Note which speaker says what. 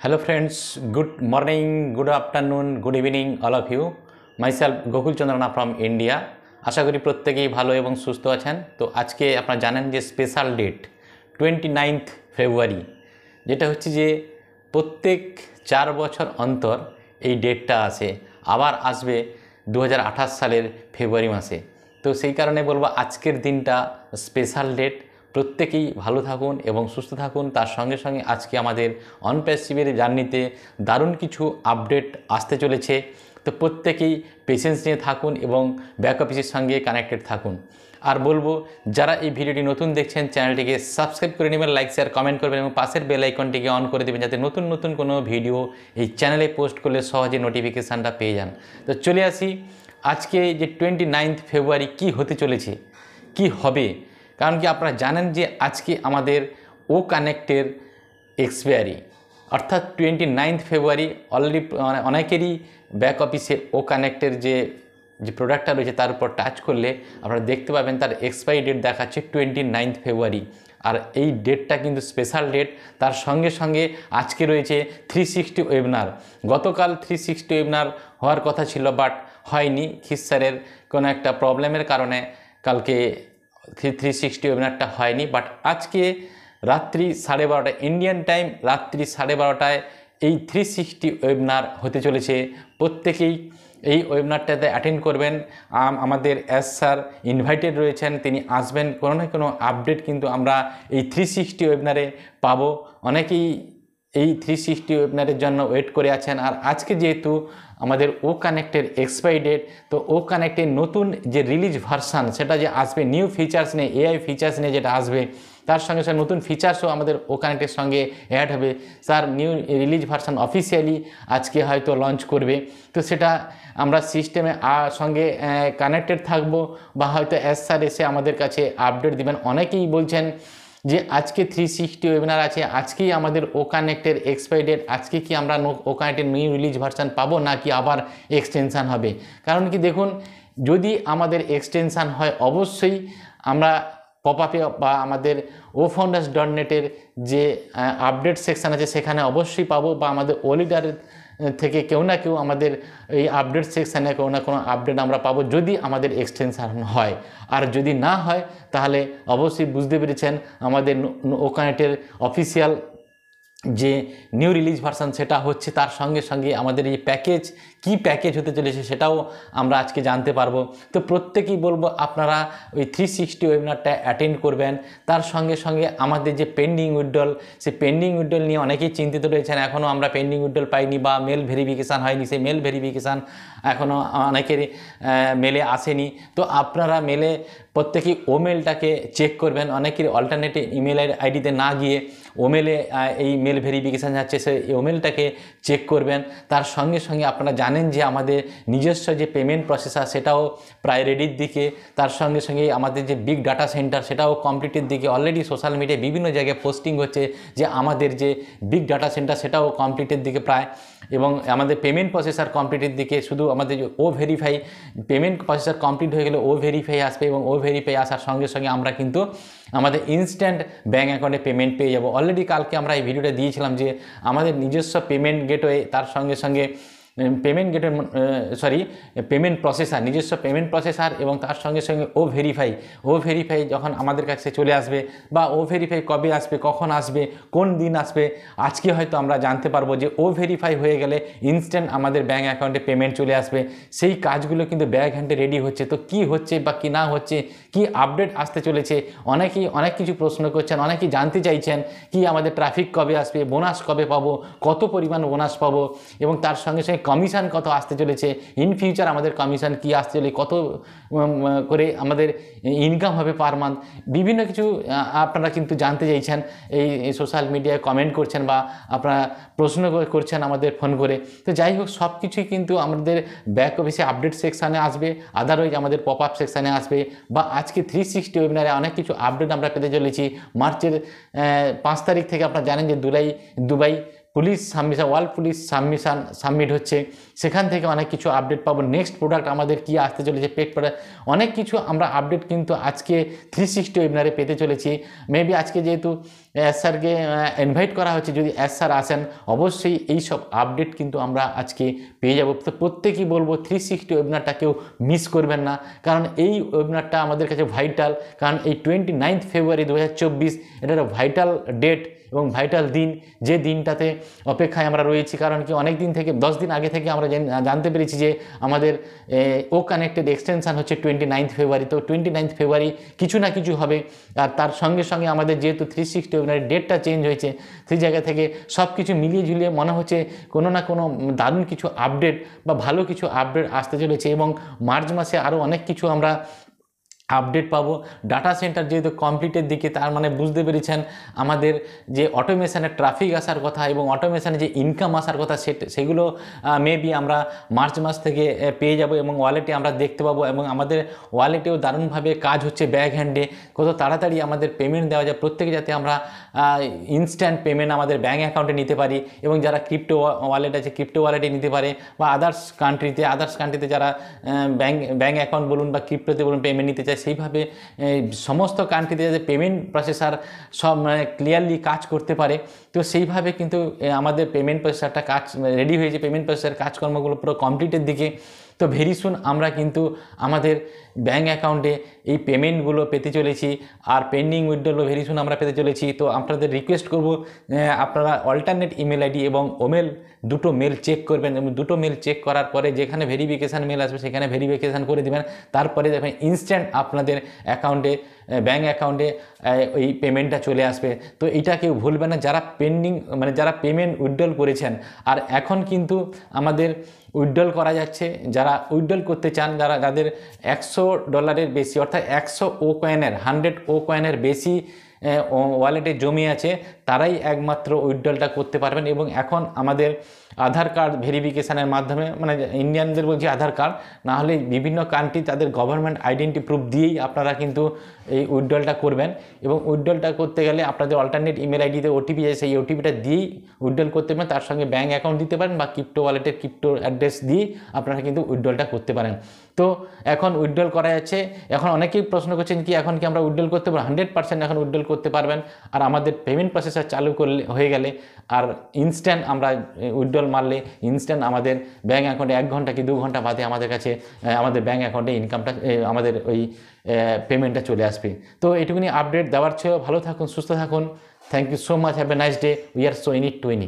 Speaker 1: Hello friends, good morning, good afternoon, good evening all of you. Myself Gokul Chandrana from India. আশা করি প্রত্যেকেই ভালো এবং সুস্থ আছেন। তো আজকে আপনারা জানেন যে স্পেশাল ডেট 29 ফেব্রুয়ারি, যেটা হচ্ছে যে প্রত্যেক 4 বছর অন্তর এই ডেটটা আসে, আবার আসবে 2028 সালের ফেব্রুয়ারি মাসে। তো সেই কারণে বলবো আজকের দিনটা স্পেশাল ডেট। প্রত্যেকেই ভালো থাকুন এবং সুস্থ থাকুন। তার সঙ্গে সঙ্গে আজকে আমাদের অনপ্যাসিভের জার্নিতে দারুণ কিছু আপডেট আসতে চলেছে। তো প্রত্যেকেই পেশেন্স নিয়ে থাকুন এবং ব্যাক অফিসের সঙ্গে কানেক্টেড থাকুন। আর বলবো যারা এই ভিডিওটি নতুন দেখছেন চ্যানেলটিকে সাবস্ক্রাইব করে নেবেন, লাইক শেয়ার কমেন্ট করবেন এবং পাশের বেল আইকনটিকে অন করে দেবেন যাতে নতুন নতুন কোনো ভিডিও এই চ্যানেলে পোস্ট করলে সহজে নোটিফিকেশানটা পেয়ে যান। তো চলে আসি আজকে যে 29 ফেব্রুয়ারি কি হতে চলেছে, কি হবে। কারণ কি আপনারা জানেন যে আজকে আমাদের ও কানেক্টের এক্সপায়ারি, অর্থাৎ 29 ফেব্রুয়ারি অলরেডি অনেকেরই ব্যাক অফিসে ও কানেক্টের যে প্রোডাক্টটা রয়েছে তার উপর টাচ করলে আপনারা দেখতে পাবেন তার এক্সপায়ারি ডেট দেখাচ্ছে 29 ফেব্রুয়ারি। আর এই ডেটটা কিন্তু স্পেশাল ডেট। তার সঙ্গে সঙ্গে আজকে রয়েছে 360 ওয়েবিনার। গতকাল 360 ওয়েবিনার হওয়ার কথা ছিল, বাট হয়নি। খিস্সারের কোনো একটা প্রবলেমের কারণে কালকে 360 ওয়েবিনারটা হয়নি। বাট আজকে রাত্রি 12:30 ইন্ডিয়ান টাইম, রাত্রি 12:30টায় এই 360 ওয়েবিনার হতে চলেছে। প্রত্যেকেই এই ওয়েবিনারটাতে অ্যাটেন্ড করবেন। আমাদের এস স্যার ইনভাইটেড রয়েছেন, তিনি আসবেন। কোনো না কোনো আপডেট কিন্তু আমরা এই 360 ওয়েবিনারে পাবো। অনেকেই এই 360 ওয়েবিনারের জন্য ওয়েট করে আছেন। আর আজকে যেহেতু আমাদের ও কানেক্টের এক্সপায়ারি ডেট, তো ও কানেক্টের নতুন যে রিলিজ ভার্সান সেটা যে আসবে, নিউ ফিচার্স নিয়ে, এআই ফিচার্স নিয়ে যেটা আসবে, তার সঙ্গে সঙ্গে নতুন ফিচার্সও আমাদের ও কানেক্টের সঙ্গে অ্যাড হবে। Sir new release version officially আজকে হয়তো লঞ্চ করবে। তো সেটা আমরা সিস্টেমে সঙ্গে কানেক্টেড থাকবো, বা হয়তো এস স্যার এসে আমাদের কাছে আপডেট দিবেন। অনেকেই বলছেন যে আজকে 360 ওয়েবিনার আছে, আজকেই আমাদের ও কানেক্টের এক্সপায়ারি ডেট, আজকে কি আমরা ও কানেক্টের নিউ রিলিজ ভার্সান পাবো নাকি আবার এক্সটেনশান হবে। কারণ কি দেখুন, যদি আমাদের এক্সটেনশান হয় অবশ্যই আমরা পপআপে বা আমাদের ofounders.net-এর যে আপডেট সেকশান আছে সেখানে অবশ্যই পাবো, বা আমাদের ওলিডারের থেকে কেউ না কেউ আমাদের এই আপডেট সেকশানে কোনো না কোনো আপডেট আমরা পাবো যদি আমাদের এক্সটেনশান হয়। আর যদি না হয় তাহলে অবশ্যই বুঝতে পেরেছেন আমাদের ও কানেক্টের অফিসিয়াল যে নিউ রিলিজ ভার্সান সেটা হচ্ছে। তার সঙ্গে সঙ্গে আমাদের এই প্যাকেজ, কি প্যাকেজ হতে চলেছে সেটাও আমরা আজকে জানতে পারবো। তো প্রত্যেকেই বলবো আপনারা ওই 360 ওয়েবিনারটা অ্যাটেন্ড করবেন। তার সঙ্গে সঙ্গে আমাদের যে পেন্ডিং উইথড্রল, সেই পেন্ডিং উইথড্রল নিয়ে অনেকেই চিন্তিত রয়েছেন। এখনও আমরা পেন্ডিং উইথড্রল পাইনি বা মেল ভেরিফিকেশান হয়নি, সেই মেল ভেরিফিকেশান এখনও অনেকের মেলে আসেনি। তো আপনারা মেলে প্রত্যেকেই ও মেলটাকে চেক করবেন। অনেকের অল্টারনেটিভ ইমেল আইডিতে না গিয়ে ও মেলে এই মেল ভেরিফিকেশান যাচ্ছে, সেই ও মেলটাকে চেক করবেন। তার সঙ্গে সঙ্গে আপনারা জানেন যে আমাদের নিজস্ব যে পেমেন্ট প্রসেসার সেটাও প্রায় রেডির দিকে। তার সঙ্গে সঙ্গে আমাদের যে বিগ ডাটা সেন্টার সেটাও কমপ্লিটের দিকে। অলরেডি সোশ্যাল মিডিয়ায় বিভিন্ন জায়গায় পোস্টিং হচ্ছে যে আমাদের যে বিগ ডাটা সেন্টার সেটাও কমপ্লিটের দিকে প্রায়, এবং আমাদের পেমেন্ট প্রসেসার কমপ্লিটের দিকে। শুধু আমাদের ও ভেরিফাই, পেমেন্ট প্রসেসার কমপ্লিট হয়ে গেলে ও ভেরিফাই আসবে, এবং ও ভেরিফাই আসার সঙ্গে সঙ্গে আমরা কিন্তু আমাদের ইনস্ট্যান্ট ব্যাঙ্ক অ্যাকাউন্টে পেমেন্ট পেয়ে যাব। অলরেডি কালকে আমরা এই ভিডিওটা দিয়েছিলাম যে আমাদের নিজস্ব পেমেন্ট গেটওয়ে, তার সঙ্গে সঙ্গে পেমেন্ট গেটওয়ে পেমেন্ট প্রসেসার, নিজস্ব পেমেন্ট প্রসেসার, এবং তার সঙ্গে সঙ্গে ও ভেরিফাই যখন আমাদের কাছে চলে আসবে, বা ও ভেরিফাই কবে আসবে, কখন আসবে, কোন দিন আসবে, আজকে হয়তো আমরা জানতে পারবো যে ও ভেরিফাই হয়ে গেলে ইনস্ট্যান্ট আমাদের ব্যাঙ্ক অ্যাকাউন্টে পেমেন্ট চলে আসবে। সেই কাজগুলো কিন্তু ব্যাক হ্যান্ডে রেডি হচ্ছে। তো কি হচ্ছে বা কি না হচ্ছে, কি আপডেট আসতে চলেছে, অনেকেই অনেক কিছু প্রশ্ন করছেন, অনেকেই জানতে চাইছেন কি আমাদের ট্রাফিক কবে আসবে, বোনাস কবে পাবো, কত পরিমাণ বোনাস পাবো, এবং তার সঙ্গে সঙ্গে কমিশন কত আসতে চলেছে, ইন ফিউচার আমাদের কমিশন কি আসতে চলে, কত করে আমাদের ইনকাম হবে পার মান্থ, বিভিন্ন কিছু আপনারা কিন্তু জানতে চাইছেন। এই সোশ্যাল মিডিয়ায় কমেন্ট করছেন বা আপনারা প্রশ্ন করছেন আমাদের ফোন করে। তো যাই হোক, সব কিছুই কিন্তু আমাদের ব্যাক অফিসে আপডেট সেকশানে আসবে, আদারওয়াইজ আমাদের পপ আপ সেকশানে আসবে, বা আজকে 360 ওয়েবিনারে অনেক কিছু আপডেট আমরা পেতে চলেছি। মার্চের 5 তারিখ থেকে আপনারা জানেন যে Dubai police submission, world police submission submit হচ্ছে, সেখান থেকে অনেক কিছু আপডেট পাবো। নেক্সট প্রোডাক্ট আমাদের কি আসতে চলেছে, পেড প্রোডাক্ট, অনেক কিছু আমরা আপডেট কিন্তু আজকে 360 ওয়েবিনারে পেতে চলেছি। মেবি আজকে যেহেতু এস স্যারকে ইনভাইট করা হচ্ছে, যদি এস স্যার আসেন অবশ্যই এই সব আপডেট কিন্তু আমরা আজকে পেয়ে যাব। তো প্রত্যেকেই বলবো 360 ওয়েবিনারটা কেউ মিস করবেন না, কারণ এই ওয়েবিনারটা আমাদের কাছে ভাইটাল। কারণ এই 29 ফেব্রুয়ারি 2024 এটা একটা ভাইটাল ডেট এবং ভাইটাল দিন, যে দিনটাতে অপেক্ষায় আমরা রয়েছি। কারণ কি অনেক দিন থেকে, 10 দিন আগে থেকে আমরা জানতে পেরেছি যে আমাদের ও কানেক্টেড এক্সটেনশান হচ্ছে 29 ফেব্রুয়ারি। তো 29 ফেব্রুয়ারি কিছু না কিছু হবে। আর তার সঙ্গে সঙ্গে আমাদের যেহেতু 360 ওয়েবিনারের ডেটটা চেঞ্জ হয়েছে, সেই জায়গা থেকে সব কিছু মিলিয়ে ঝুলিয়ে মনে হচ্ছে কোনো না কোনো দারুণ কিছু আপডেট বা ভালো কিছু আপডেট আসতে চলেছে। এবং মার্চ মাসে আরও অনেক কিছু আমরা আপডেট পাবো। ডাটা সেন্টার যেহেতু কমপ্লিটের দিকে, তার মানে বুঝতে পেরেছেন আমাদের যে অটোমেশনের ট্রাফিক আসার কথা এবং অটোমেশনে যে ইনকাম আসার কথা, সেগুলো মেবি আমরা মার্চ মাস থেকে পেয়ে যাব এবং ওয়ালেটে আমরা দেখতে পাবো। এবং আমাদের ওয়ালেটেও দারুণভাবে কাজ হচ্ছে, ব্যাক হ্যান্ডে কত তাড়াতাড়ি আমাদের পেমেন্ট দেওয়া যায়, প্রত্যেকে যাতে আমরা ইনস্ট্যান্ট পেমেন্ট আমাদের ব্যাঙ্ক অ্যাকাউন্টে নিতে পারি। এবং যারা ক্রিপ্টো ওয়ালেট আছে, ক্রিপ্টো ওয়ালেটে নিতে পারে, বা আদার্স কান্ট্রিতে যারা ব্যাঙ্ক অ্যাকাউন্ট বলুন বা ক্রিপ্টোতে বলুন পেমেন্ট নিতে চায়, সেইভাবে সমস্ত কান্ট্রিতে যাতে পেমেন্ট প্রসেসার সব মানে ক্লিয়ারলি কাজ করতে পারে। তো সেইভাবে কিন্তু আমাদের পেমেন্ট প্রসেসারটা কাজ রেডি হয়েছে, পেমেন্ট প্রসেসার কাজকর্মগুলো পুরো কমপ্লিটের দিকে। তো ভেরি সুন আমরা কিন্তু আমাদের ব্যাঙ্ক অ্যাকাউন্টে এই পেমেন্টগুলো পেতে চলেছি, আর পেন্ডিং উইথড্রলও ভেরি সুন আমরা পেতে চলেছি। তো আপনাদের রিকোয়েস্ট করব, আপনারা অল্টারনেট ইমেল আইডি এবং ওমেল দুটো মেল চেক করবেন, এবং দুটো মেল চেক করার পরে যেখানে ভেরিফিকেশান মেল আসবে সেখানে ভেরিফিকেশান করে দেবেন। তারপরে দেখবেন ইনস্ট্যান্ট আপনাদের অ্যাকাউন্টে, ব্যাঙ্ক অ্যাকাউন্টে ওই পেমেন্টটা চলে আসবে। তো এটা কেউ ভুলবেন না, যারা পেন্ডিং মানে যারা পেমেন্ট উইথড্রল করেছেন। আর এখন কিন্তু আমাদের উইথড্রল করা যাচ্ছে, যারা উইথড্রল করতে চান, যাদের $100 বেশি, অর্থাৎ 100 ও কয়েনের 100 ও কয়েনের বেশি ওয়ালেটে জমি আছে, তারাই একমাত্র উইথড্রলটা করতে পারবেন। এবং এখন আমাদের আধার কার্ড ভেরিফিকেশানের মাধ্যমে, মানে ইন্ডিয়ানদের বলছি আধার কার্ড, না হলে বিভিন্ন কান্ট্রি তাদের গভর্নমেন্ট আইডেন্টি প্রুফ দিয়েই আপনারা কিন্তু এই উইথড্রলটা করবেন। এবং উইথড্রলটা করতে গেলে আপনাদের অল্টারনেট ইমেল আইডিতে ওটিপি আছে, সেই ওটিপিটা দিয়েই উইথড্রল করতে পারেন। তার সঙ্গে ব্যাঙ্ক অ্যাকাউন্ট দিতে পারেন বা ক্রিপ্টো ওয়ালেটের ক্রিপ্টো অ্যাড্রেস দিয়েই আপনারা কিন্তু উইথড্রলটা করতে পারেন। তো এখন উইথড্রল করা যাচ্ছে। এখন অনেকেই প্রশ্ন করছেন কি এখন কি আমরা উইথড্রল করতে পারবো? 100% এখন উইথড্রল করতে পারবেন। আর আমাদের পেমেন্ট প্রসেসার চালু হয়ে গেলে আর ইনস্ট্যান্ট আমরা উইথড্রল মারলে ইনস্ট্যান্ট আমাদের ব্যাঙ্ক অ্যাকাউন্টে 1 ঘন্টা কি 2 ঘন্টা বাদে আমাদের কাছে আমাদের ব্যাঙ্ক অ্যাকাউন্টে ইনকামটা, আমাদের ওই পেমেন্টটা চলে আসবে। তো এটুকুনি আপডেট দেওয়ার ছিল। ভালো থাকুন, সুস্থ থাকুন। Thank you so much, have a nice day. We are so in it to win it.